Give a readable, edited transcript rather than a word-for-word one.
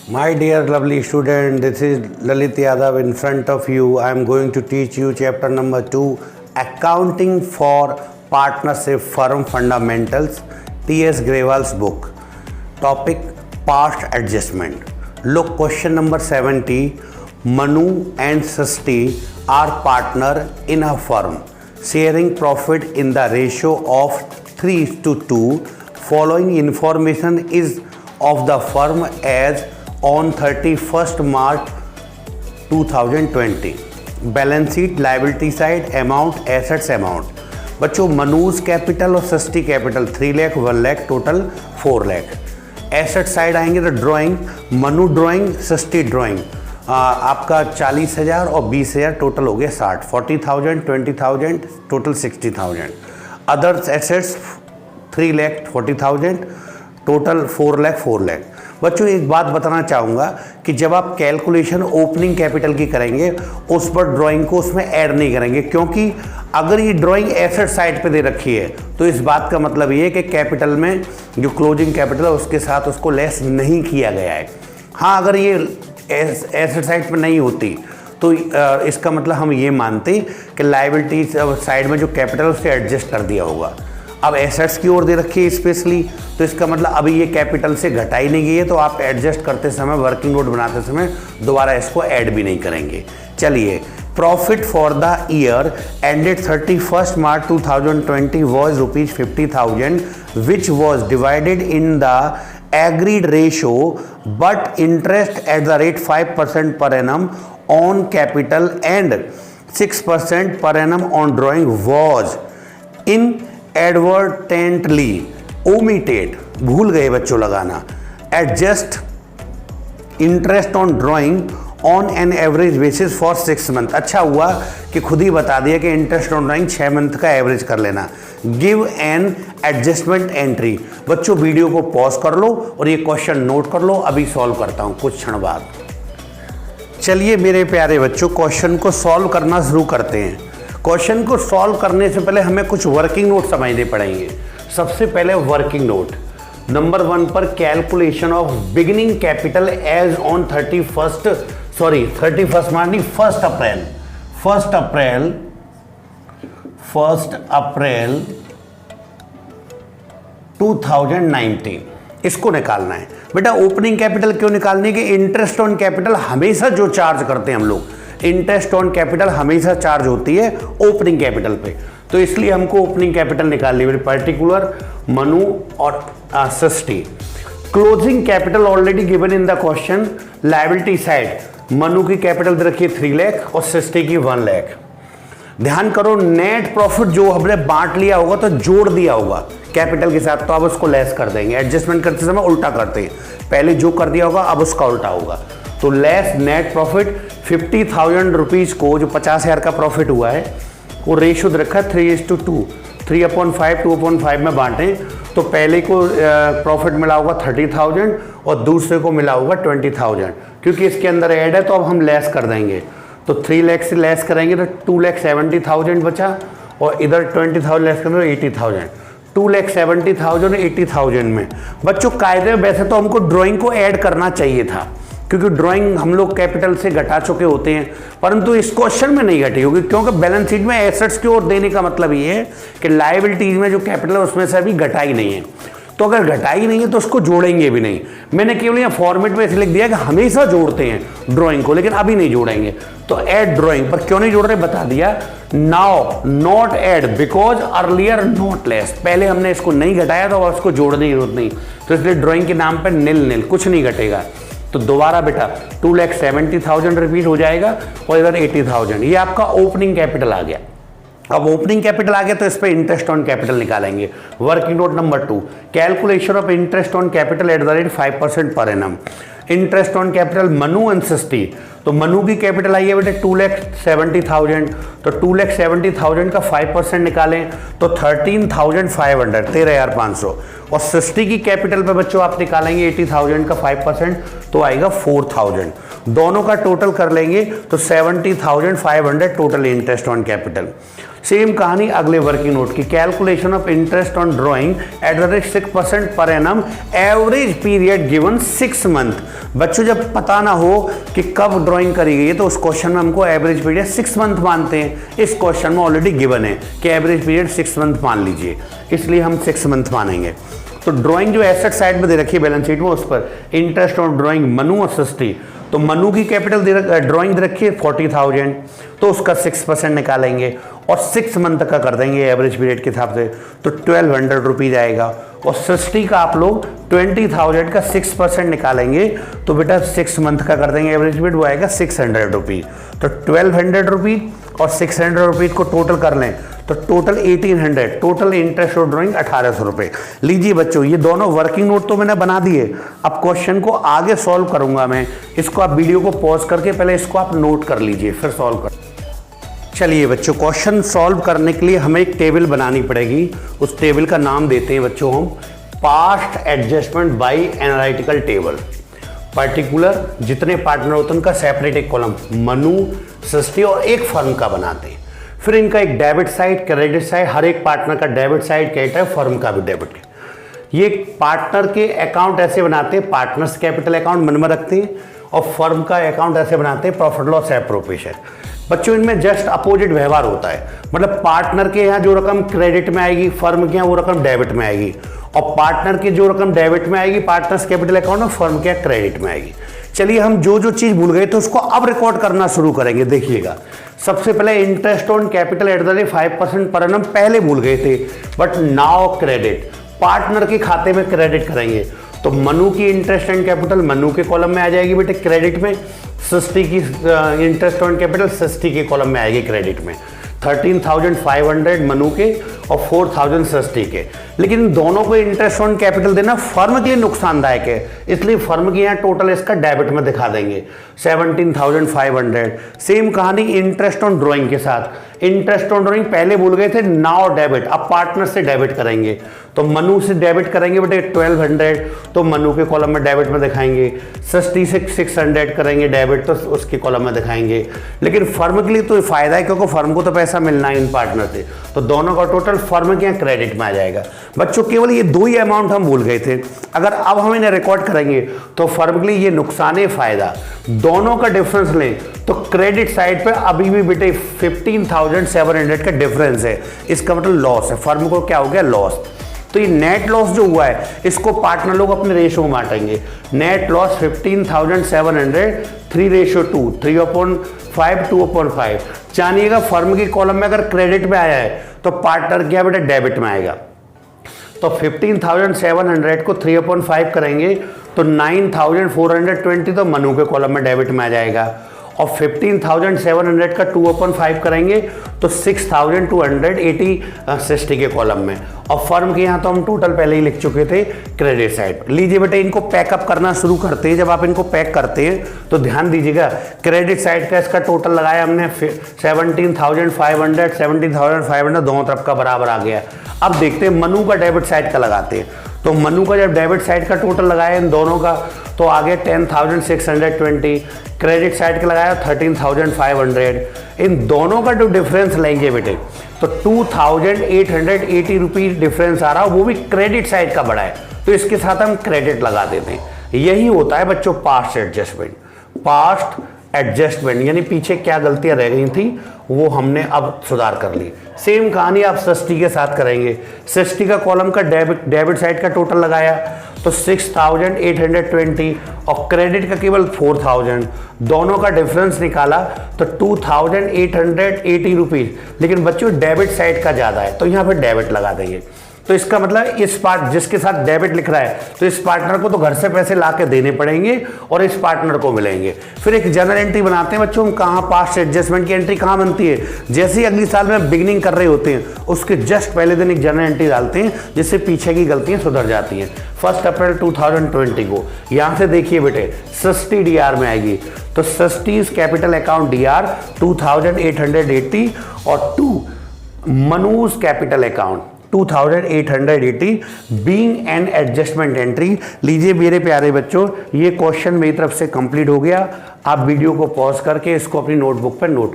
My dear lovely student, this is Lalit Yadav in front of you. I am going to teach you chapter number 2, Accounting for Partnership Firm Fundamentals, T.S. Grewal's book. Topic, Past Adjustment. Look, question number 70. Manu and Sasti are partner in a firm, sharing profit in the ratio of 3:2. Following information is of the firm as on 31st March 2020. Balance sheet, liability side, amount, assets, amount. बच्चों, Manuj capital और सस्ती capital 3 lakh, 1 lakh, total 4 lakh. Asset side आएंगे तो drawing, Manu drawing, सस्ती drawing, आपका 40,000 और 20,000, total हो गया 60. 40,000, 20,000, total 60,000. Others assets 3 lakh 40,000, total 4 lakh 4 lakh. बच्चों, एक बात बताना चाहूँगा कि जब आप कैलकुलेशन ओपनिंग कैपिटल की करेंगे उस पर ड्राइंग को उसमें ऐड नहीं करेंगे, क्योंकि अगर ये ड्राइंग एसेट साइड पे दे रखी है तो इस बात का मतलब ये है कि कैपिटल में जो क्लोजिंग कैपिटल है उसके साथ उसको लेस नहीं किया गया है. हाँ, अगर ये एसेट साइड पे नहीं होती तो इसका मतलब हम ये मानते कि लाइबिलिटी साइड में जो कैपिटल है उससे एडजस्ट कर दिया होगा. अब एसेट्स की ओर दे रखी है स्पेशली, तो इसका मतलब अभी ये कैपिटल से घटाई नहीं गई है, तो आप एडजस्ट करते समय, वर्किंग नोट बनाते समय दोबारा इसको ऐड भी नहीं करेंगे. चलिए, profit for the year ended 31st March 2020 was ₹50,000 which was divided in the agreed ratio but interest at the rate 5% per annum on capital and 6% per annum on drawing was inadvertently omitted. भूल गए बच्चों लगाना. Adjust interest on drawing on an average basis for 6 months. अच्छा हुआ कि खुद ही बता दिया कि इंटरेस्ट ऑन ड्राइंग 6 month का एवरेज कर लेना. Give an adjustment entry. बच्चों, वीडियो को पॉज कर लो और ये क्वेश्चन नोट कर लो, अभी सॉल्व करता हूँ कुछ क्षण बाद. चलिए मेरे प्यारे बच्चों, क्वेश्चन को सॉल्व करना शुरू करते हैं. क्वेश्चन को सॉल्व करने से पहले हमें कुछ वर्किंग नोट समझने पड़ेंगे. सबसे पहले वर्किंग नोट नंबर 1 पर calculation of beginning capital as on 31st March नहीं, 1 अप्रैल 2019 इसको निकालना है. बेटा, ओपनिंग कैपिटल क्यों निकालनी है कि इंटरेस्ट ऑन कैपिटल हमेशा जो चार्ज करते हैं हम लोग, इंटरेस्ट ऑन कैपिटल हमेशा चार्ज होती है ओपनिंग कैपिटल पे, तो इसलिए हमको ओपनिंग कैपिटल निकालनी है. पर्टिकुलर मनु और सस्ती. Closing capital already given in the question. Liability side Manu की कैपिटल दे रखी है 3 लाख और सस्ती की 1 लाख. ध्यान करो, नेट प्रॉफिट जो हमने बांट लिया होगा तो जोड़ दिया होगा कैपिटल के साथ, तो अब उसको लेस कर देंगे. एडजस्टमेंट करते समय उल्टा करते हैं, पहले जो कर दिया होगा अब उसका उल्टा होगा. तो लेस नेट प्रॉफिट 50,000 रुपीज़ को, जो 50,000 का प्रॉफिट हुआ है, वो रेशो दे रखा है 3:2, 3/5, 2/5 में बांटें. तो पहले को प्रॉफिट मिला होगा 30,000 और दूसरे को मिला होगा 20,000. क्योंकि इसके अंदर ऐड है तो अब हम लेस कर देंगे. तो 3 लाख से लेस करेंगे तो 2,70,000 बचा, और इधर 20,000 लेस करेंगे तो 80,000. 2,70,000 और 80,000 में बच्चों कायदे में वैसे तो हमको ड्राइंग को ऐड करना चाहिए था, क्योंकि ड्राइंग हम लोग कैपिटल से घटा चुके होते हैं, परंतु इस क्वेश्चन में नहीं घटी होगी, क्योंकि बैलेंस शीट में एसेट्स की ओर देने का मतलब ये है कि लायबिलिटीज में जो कैपिटल है उसमें से अभी घटाई नहीं है. तो अगर घटाई नहीं है तो उसको जोड़ेंगे भी नहीं. मैंने केवल यहाँ फॉर्मेट में ऐसे लिख दिया कि हमेशा जोड़ते हैं ड्राइंग को, लेकिन अभी नहीं जोड़ेंगे. तो ऐड ड्राइंग पर क्यों नहीं जोड़ रहे बता दिया. Now not add because earlier not less. पहले हमने इसको नहीं घटाया तो उसको जोड़ने की जरूरत नहीं, तो इसलिए ड्राइंग के नाम पर निल कुछ नहीं घटेगा. तो दोबारा बेटा 2,70,000 रिपीट हो जाएगा और इधर 80,000. ये आपका ओपनिंग कैपिटल आ गया. अब ओपनिंग कैपिटल आ गया तो इस पे इंटरेस्ट ऑन कैपिटल निकालेंगे. Working note number 2, calculation of interest on capital eight the rate 5% per annum. Interest on capital Manu and सस्ती, तो मनु की कैपिटल आई है बेटे 2,70,000, तो 2,70,000 का 5% निकालें तो 13,500, 13,500। और सृष्टि की कैपिटल पे बच्चों आप निकालेंगे 80,000 का 5% तो आएगा 4,000। दोनों का टोटल कर लेंगे तो 70,500 total interest on capital. Same कहानी अगले वर्किंग नोट की, calculation of interest on drawing eight the rate 6% per annum, average period given 6 month. बच्चों जब पता ना हो कि कब ड्राइंग करी गई है तो उस क्वेश्चन में हमको एवरेज पीरियड 6 मंथ मानते हैं। इस क्वेश्चन में ऑलरेडी गिवन है कि एवरेज पीरियड 6 मंथ मान लीजिए, इसलिए हम 6 मंथ मानेंगे। तो ड्राइंग जो एसेट साइड में दे रखी है बैलेंस शीट में, उस पर इंटरेस्ट ऑन ड्राइंग मनु और सृष्टि, तो मनु की कैपिटल ड्राइंग दे रखी है 40,000, तो उसका 6% निकालेंगे और 6 मंथ का कर देंगे एवरेज पीरियड के हिसाब से, तो 1,200 रुपीज आएगा। और सृष्टि का आप लोग 20,000 का 6% निकालेंगे तो बेटा 6 मंथ का कर देंगे एवरेज पीरियड, वो आएगा 600 रुपीज। तो 1,200 रुपीज और 600 रुपीज को टोटल कर लें तो टोटल 1,800, टोटल इंटरेस्ट और ड्राइंग 1,800 रुपये। लीजिए बच्चों, ये दोनों वर्किंग नोट तो मैंने बना दिए, अब क्वेश्चन को आगे सॉल्व करूंगा मैं। इसको आप वीडियो को पॉज करके पहले इसको आप नोट कर लीजिए, फिर सॉल्व कर। चलिए बच्चों, क्वेश्चन सॉल्व करने के लिए हमें एक टेबल बनानी पड़ेगी। उस टेबल का नाम देते हैं बच्चों हम past adjustment by analytical table. Particular जितने पार्टनर होते हैं उनका सेपरेट एक कॉलम मनु, सृष्टि और एक फर्म का बनाते हैं। फिर इनका एक डेबिट साइड, क्रेडिट साइड, हर एक पार्टनर का डेबिट साइड क्रेडिट है, फर्म का भी डेबिट है। ये पार्टनर के अकाउंट ऐसे बनाते हैं, पार्टनर्स कैपिटल अकाउंट मन में रखते हैं, और फर्म का अकाउंट ऐसे बनाते हैं, प्रॉफिट लॉस एप्रोप्रिएशन। बच्चों इनमें जस्ट अपोजिट व्यवहार होता है, मतलब पार्टनर के यहाँ जो रकम क्रेडिट में आएगी, फर्म के यहाँ वो रकम डेबिट में आएगी, और पार्टनर की जो रकम डेबिट में आएगी पार्टनर्स कैपिटल अकाउंट में, फर्म के क्रेडिट में आएगी। चलिए हम जो जो चीज भूल गए थे उसको अब रिकॉर्ड करना शुरू करेंगे। देखिएगा, सबसे पहले interest on capital eight the rate 5% per annum पहले भूल गए थे, बट नाउ क्रेडिट पार्टनर के खाते में क्रेडिट करेंगे। तो मनु की इंटरेस्ट ऑन कैपिटल मनु के कॉलम में आ जाएगी बेटे क्रेडिट में, सृष्टि की इंटरेस्ट ऑन कैपिटल सृष्टि के कॉलम में आएगी क्रेडिट में। 13,500 मनु के और 4,000 सृष्टि के। लेकिन इन दोनों को इंटरेस्ट ऑन कैपिटल देना फर्म के लिए नुकसानदायक है, इसलिए फर्म के यहाँ टोटल इसका डेबिट में दिखा देंगे 17,500। सेम कहानी इंटरेस्ट ऑन ड्राइंग के साथ, इंटरेस्ट ऑन ड्राइंग पहले भूल गए थे, नाउ डेबिट, अब पार्टनर से डेबिट करेंगे। तो मनु से डेबिट करेंगे बेटे 1,200, तो मनु के कॉलम में डेबिट में दिखाएंगे। सृष्टि से 600 करेंगे डेबिट, तो उसके कॉलम में दिखाएंगे। लेकिन फर्म के लिए तो फायदा है क्योंकि फर्म को तो पैसा मिलना है इन पार्टनर से, तो दोनों का टोटल फर्म के यहाँ क्रेडिट में आ जाएगा। बच्चों केवल ये दो ही अमाउंट हम भूल गए थे, अगर अब हम इन्हें रिकॉर्ड करेंगे तो फर्म के लिए ये नुकसान है फायदा, दोनों का डिफरेंस लें तो क्रेडिट साइड पे अभी भी बेटे 15,700 का डिफरेंस है, इसका मतलब लॉस है, फर्म को क्या हो गया लॉस। तो ये नेट लॉस जो हुआ है इसको पार्टनर लोग अपने रेशो में बांटेंगे। Net loss 15,700 3:2, 3/5 2/5। जानिएगा फर्म की कॉलम में अगर क्रेडिट में आया है तो पार्टनर क्या बेटा डेबिट में आएगा। तो 15,700 को 3/5 करेंगे तो 9,420 तो मनु के कॉलम में डेबिट में आ जाएगा, और 15,700 का 2/5 करेंगे तो 6,280 सृष्टि के कॉलम में, और फर्म के यहाँ तो हम टोटल पहले ही लिख चुके थे क्रेडिट साइड। लीजिए बेटे इनको पैकअप करना शुरू करते हैं। जब आप इनको पैक करते हैं तो ध्यान दीजिएगा, क्रेडिट साइड का इसका टोटल लगाया हमने 17,500 दोनों तरफ का बराबर आ गया। अब देखते हैं मनु का डेबिट साइड का लगाते हैं। तो मनु का जब डेबिट साइड का टोटल लगाया इन दोनों का तो आ गया 10,620, क्रेडिट साइड का लगाया 13,500। इन दोनों का जो डिफरेंस लेंगे बेटे तो 2,880 रुपीज डिफरेंस आ रहा है, वो भी क्रेडिट साइड का बड़ा है, तो इसके साथ हम क्रेडिट लगा देते हैं। यही होता है बच्चों पास्ट एडजस्टमेंट। पास्ट एडजस्टमेंट यानी पीछे क्या गलतियां रह गई थी वो हमने अब सुधार कर ली। सेम कहानी आप सृष्टि के साथ करेंगे। सृष्टि का कॉलम का डेबिट साइड का टोटल लगाया तो 6,820 और क्रेडिट का केवल 4,000, दोनों का डिफरेंस निकाला तो 2,880 रुपीज। लेकिन बच्चों डेबिट साइड का ज़्यादा है तो यहाँ पे डेबिट लगा देंगे। तो इसका मतलब इस पार्ट जिसके साथ डेबिट लिख रहा है तो इस पार्टनर को तो घर से पैसे ला के देने पड़ेंगे और इस पार्टनर को मिलेंगे। फिर एक जनरल एंट्री बनाते हैं बच्चों, हम कहाँ पास्ट एडजस्टमेंट की एंट्री कहाँ बनती है, जैसे ही अगली साल में बिगिनिंग कर रहे होते हैं उसके जस्ट पहले दिन एक जनरल एंट्री डालते हैं जिससे पीछे की गलतियां सुधर जाती हैं। 1 अप्रैल 2020 को यहां से देखिए बेटे सस्ती डीआर में आएगी, तो सस्टीज कैपिटल अकाउंट डीआर 2880 और 2 Manuj capital account 2880 being an adjustment entry. लीजिए मेरे प्यारे बच्चों, ये क्वेश्चन मेरी तरफ से कंप्लीट हो गया। आप वीडियो को पॉज करके इसको अपनी नोटबुक पर नोट कर